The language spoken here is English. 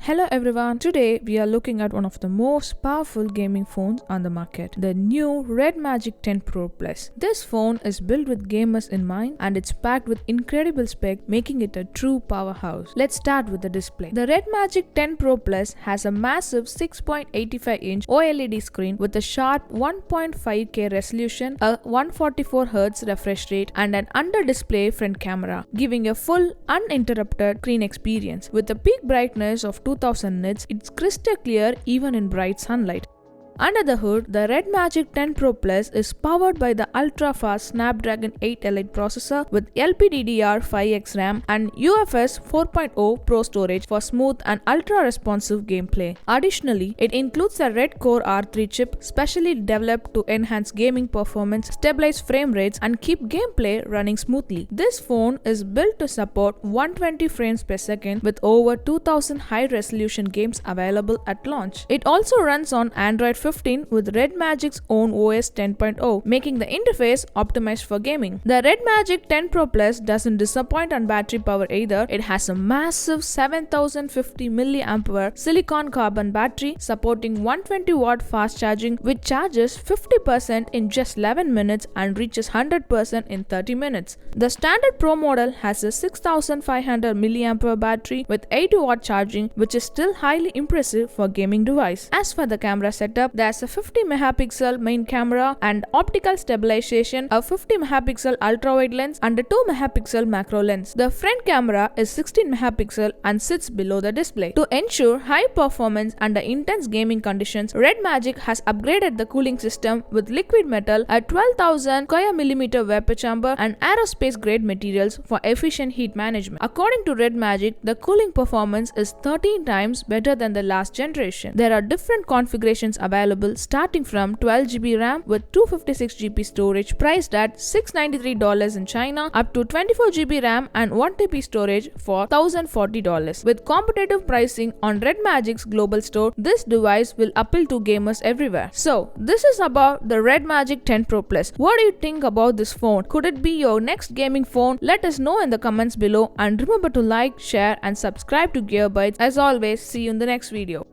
Hello everyone, today we are looking at one of the most powerful gaming phones on the market, the new Redmagic 10 Pro Plus. This phone is built with gamers in mind and it's packed with incredible spec, making it a true powerhouse. Let's start with the display. The Redmagic 10 Pro Plus has a massive 6.85-inch OLED screen with a sharp 1.5K resolution, a 144Hz refresh rate and an under-display front camera, giving a full uninterrupted screen experience. With a peak brightness of 2000 nits, it's crystal clear even in bright sunlight. Under the hood, the Redmagic 10 Pro Plus is powered by the ultra-fast Snapdragon 8 Elite processor with LPDDR5X RAM and UFS 4.0 Pro storage for smooth and ultra-responsive gameplay. Additionally, it includes the Red Core R3 chip specially developed to enhance gaming performance, stabilize frame rates, and keep gameplay running smoothly. This phone is built to support 120 frames per second with over 2000 high-resolution games available at launch. It also runs on Android 15 with Redmagic's own OS 10.0, making the interface optimized for gaming. The Redmagic 10 Pro Plus doesn't disappoint on battery power either. It has a massive 7050 mAh silicon carbon battery supporting 120 watt fast charging, which charges 50% in just 11 minutes and reaches 100% in 30 minutes. The standard Pro model has a 6500 mAh battery with 80 watt charging, which is still highly impressive for gaming device. As for the camera setup, there's a 50 megapixel main camera and optical stabilization, a 50 megapixel ultra-wide lens and a 2 megapixel macro lens. The front camera is 16 megapixel and sits below the display. To ensure high performance under intense gaming conditions, Redmagic has upgraded the cooling system with liquid metal, a 12,000 square millimeter vapor chamber and aerospace-grade materials for efficient heat management. According to Redmagic, the cooling performance is 13 times better than the last generation. There are different configurations available starting from 12GB RAM with 256GB storage priced at $693 in China up to 24GB RAM and 1TB storage for $1,040. With competitive pricing on Redmagic's global store, this device will appeal to gamers everywhere. So, this is about the Redmagic 10 Pro Plus. What do you think about this phone? Could it be your next gaming phone? Let us know in the comments below and remember to like, share and subscribe to Bytes. As always, see you in the next video.